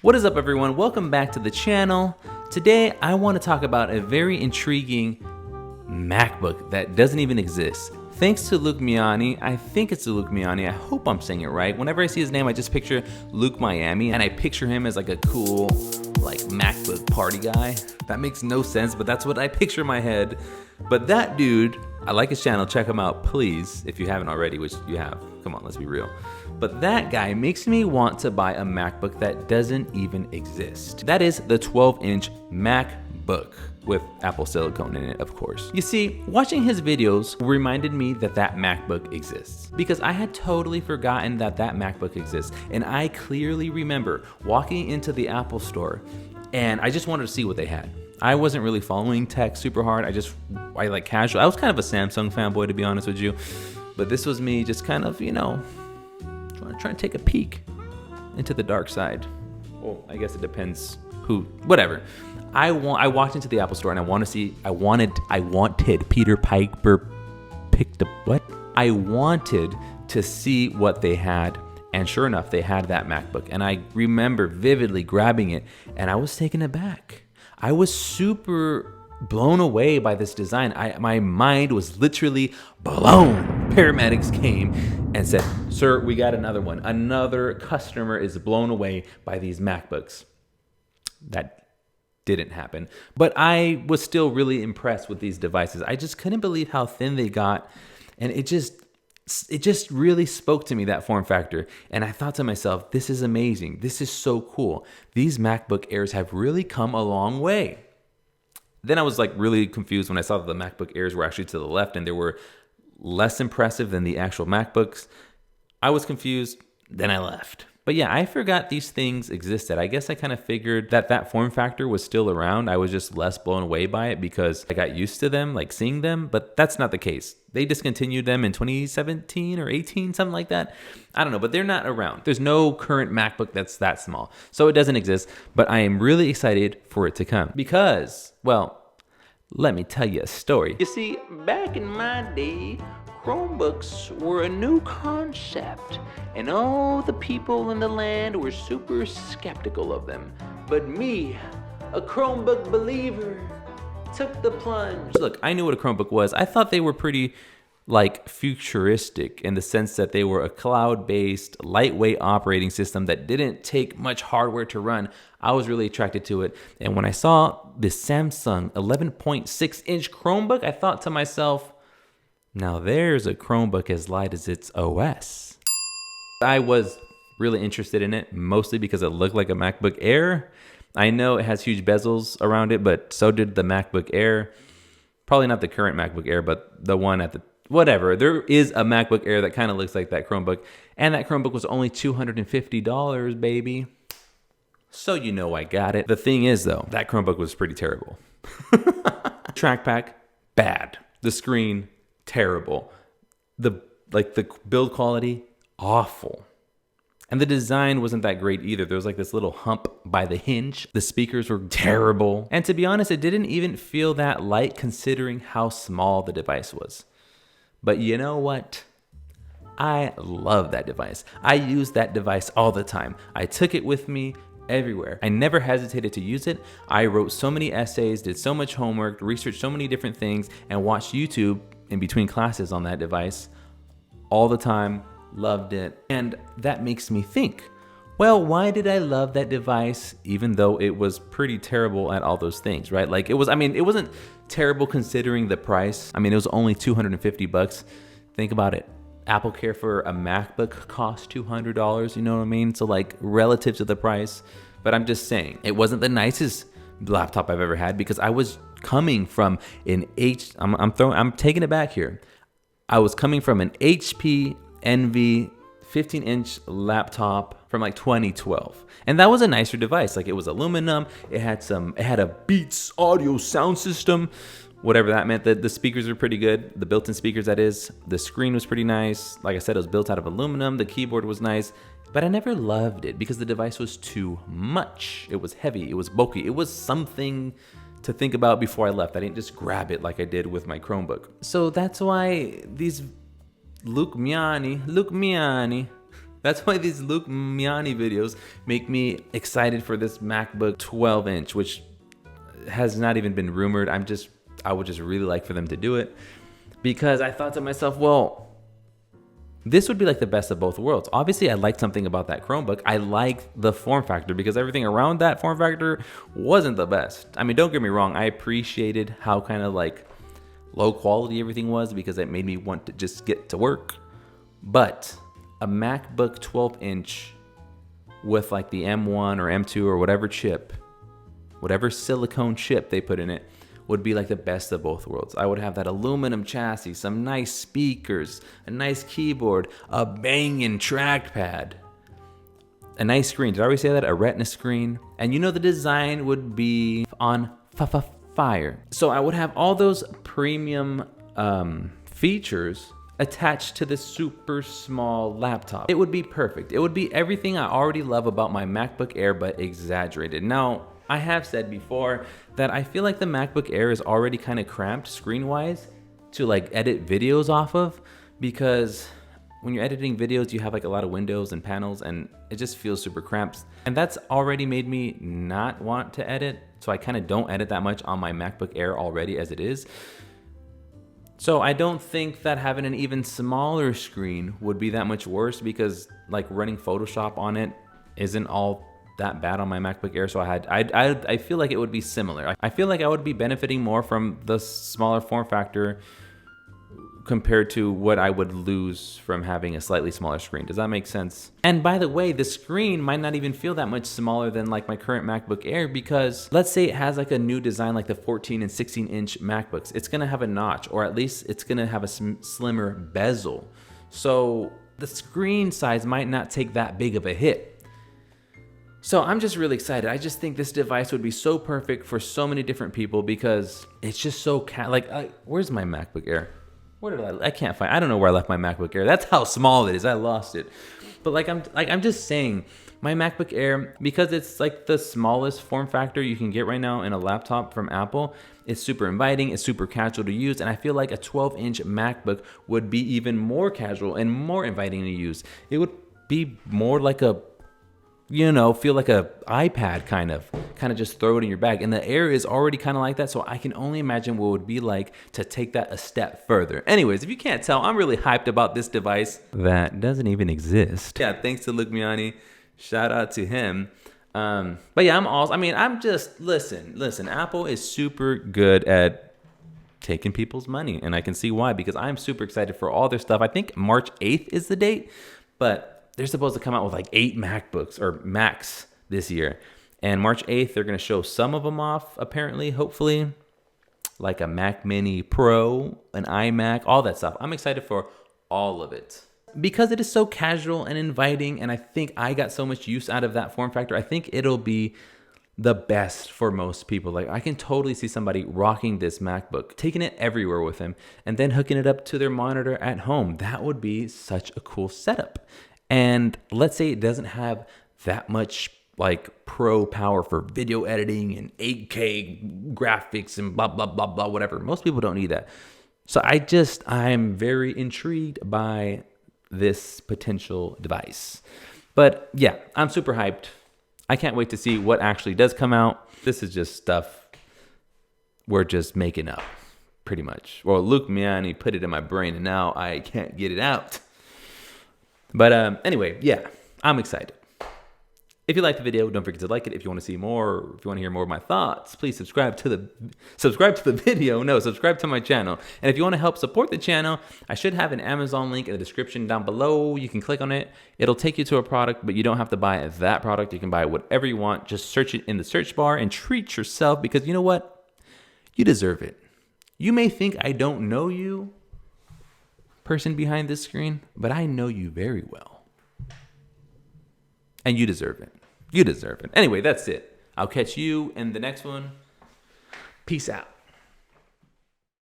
What is up, everyone? Welcome back to the channel. Today I want to talk about a very intriguing MacBook that doesn't even exist. Thanks to Luke Miani. I think it's Luke Miani. I hope I'm saying it right. Whenever I see his name, I just picture Luke Miami, and I picture him as like a cool MacBook party guy. That makes no sense, but that's what I picture in my head. But that dude, I like his channel. Check him out, please, if you haven't already, which you have. Come on, let's be real. But that guy makes me want to buy a MacBook that doesn't even exist. That is the 12-inch MacBook with Apple silicone in it, of course. You see, watching his videos reminded me that that MacBook exists, because I had totally forgotten that that MacBook exists. And I clearly remember walking into the Apple store and I just wanted to see what they had. I wasn't really following tech super hard. I like casual. I was kind of a Samsung fanboy, to be honest with you. But this was me just kind of, trying to take a peek into the dark side. Well, I guess it depends whatever. I walked into the Apple store and I wanted Peter Piper picked up what? I wanted to see what they had. And sure enough, they had that MacBook. And I remember vividly grabbing it and I was taken aback. I was super blown away by this design. My mind was literally blown. Paramedics came and said, "Sir, we got another one. Another customer is blown away by these MacBooks." That didn't happen. But I was still really impressed with these devices. I just couldn't believe how thin they got. And it just really spoke to me, that form factor. And I thought to myself, this is amazing. This is so cool. These MacBook Airs have really come a long way. Then I was really confused when I saw that the MacBook Airs were actually to the left and they were less impressive than the actual MacBooks. I was confused, then I left. But yeah, I forgot these things existed. I guess I kind of figured that form factor was still around. I was just less blown away by it because I got used to them, seeing them, but that's not the case. They discontinued them in 2017 or 18, something like that. I don't know, but they're not around. There's no current MacBook that's that small. So it doesn't exist, but I am really excited for it to come because, well, let me tell you a story. You see, back in my day, Chromebooks were a new concept, and all the people in the land were super skeptical of them. But me, a Chromebook believer, took the plunge. Look, I knew what a Chromebook was. I thought they were pretty futuristic in the sense that they were a cloud-based, lightweight operating system that didn't take much hardware to run. I was really attracted to it. And when I saw this Samsung 11.6-inch Chromebook, I thought to myself, now there's a Chromebook as light as its OS. I was really interested in it, mostly because it looked like a MacBook Air. I know it has huge bezels around it, but so did the MacBook Air. Probably not the current MacBook Air, but the one at the whatever. There is a MacBook Air that kind of looks like that Chromebook, and that Chromebook was only $250, baby. So you know I got it. The thing is, though, that Chromebook was pretty terrible. Trackpad, bad. The screen, terrible. The build quality, awful. And the design wasn't that great either. There was this little hump by the hinge. The speakers were terrible. And to be honest, it didn't even feel that light considering how small the device was. But you know what? I love that device. I use that device all the time. I took it with me everywhere. I never hesitated to use it. I wrote so many essays, did so much homework, researched so many different things, and watched YouTube in between classes on that device all the time. Loved it. And that makes me think, well, why did I love that device even though it was pretty terrible at all those things, right? It wasn't terrible considering the price. It was only $250. Think about it. Apple Care for a MacBook costs $200, you know what I mean? So relative to the price. But I'm just saying, it wasn't the nicest laptop I've ever had because I was coming from I'm taking it back here. I was coming from an HP Envy 15-inch laptop from 2012, and that was a nicer device. It was aluminum. It had a Beats audio sound system, whatever that meant. The speakers were pretty good, the built-in speakers, that is. The screen was pretty nice. Like I said, it was built out of aluminum. The keyboard was nice, but I never loved it because the device was too much. It was heavy, it was bulky, it was something to think about before I left. I didn't just grab it like I did with my Chromebook. So that's why these Luke Miani That's why these Luke Miani videos make me excited for this MacBook 12-inch, which has not even been rumored. I would just really like for them to do it, because I thought to myself, well, this would be like the best of both worlds. Obviously, I liked something about that Chromebook. I liked the form factor because everything around that form factor wasn't the best. I mean, don't get me wrong. I appreciated how kind of like low quality everything was because it made me want to just get to work. But a MacBook 12-inch with like the M1 or M2 or whatever chip, whatever silicone chip they put in it, would be like the best of both worlds. I would have that aluminum chassis, some nice speakers, a nice keyboard, a banging trackpad, a nice screen. Did I already say that? A Retina screen. And you know the design would be on fire. So I would have all those premium features attached to this super small laptop. It would be perfect. It would be everything I already love about my MacBook Air, but exaggerated. Now, I have said before that I feel like the MacBook Air is already kind of cramped screen-wise to like edit videos off of, because when you're editing videos, you have like a lot of windows and panels and it just feels super cramped. And that's already made me not want to edit. So I kind of don't edit that much on my MacBook Air already as it is. So I don't think that having an even smaller screen would be that much worse, because like running Photoshop on it isn't all that bad on my MacBook Air. So I feel like it would be similar. I feel like I would be benefiting more from the smaller form factor compared to what I would lose from having a slightly smaller screen. Does that make sense? And by the way, the screen might not even feel that much smaller than like my current MacBook Air, because let's say it has like a new design like the 14 and 16-inch MacBooks. It's gonna have a notch, or at least it's gonna have a slimmer bezel. So the screen size might not take that big of a hit. So I'm just really excited. I just think this device would be so perfect for so many different people, because it's just so where's my MacBook Air? Where did I can't find. I don't know where I left my MacBook Air. That's how small it is. I lost it. But I'm just saying, my MacBook Air, because it's like the smallest form factor you can get right now in a laptop from Apple, it's super inviting, it's super casual to use, and I feel like a 12-inch MacBook would be even more casual and more inviting to use. It would be more like a, feel like a iPad kind of just throw it in your bag. And the Air is already kind of like that, so I can only imagine what it would be like to take that a step further. Anyways, if you can't tell, I'm really hyped about this device that doesn't even exist. Yeah, thanks to Luke Miani. Shout out to him. But yeah, listen, Apple is super good at taking people's money, and I can see why, because I'm super excited for all their stuff. I think March 8th is the date, but they're supposed to come out with like 8 MacBooks or Macs this year. And March 8th, they're going to show some of them off, apparently, hopefully. Like a Mac Mini Pro, an iMac, all that stuff. I'm excited for all of it, because it is so casual and inviting, and I think I got so much use out of that form factor. I think it'll be the best for most people. Like, I can totally see somebody rocking this MacBook, taking it everywhere with them, and then hooking it up to their monitor at home. That would be such a cool setup. And let's say it doesn't have that much like pro power for video editing and 8K graphics and blah, blah, blah, blah, whatever. Most people don't need that. So I'm very intrigued by this potential device. But yeah, I'm super hyped. I can't wait to see what actually does come out. This is just stuff we're just making up, pretty much. Well, Luke Miani put it in my brain and now I can't get it out. But anyway, yeah, I'm excited. If you liked the video, don't forget to like it. If you want to see more, or if you want to hear more of my thoughts, please subscribe to the video. No, subscribe to my channel. And if you want to help support the channel, I should have an Amazon link in the description down below. You can click on it. It'll take you to a product, but you don't have to buy that product. You can buy whatever you want. Just search it in the search bar and treat yourself, because you know what? You deserve it. You may think I don't know you, person behind this screen, but I know you very well. And you deserve it. You deserve it. Anyway, that's it. I'll catch you in the next one. Peace out.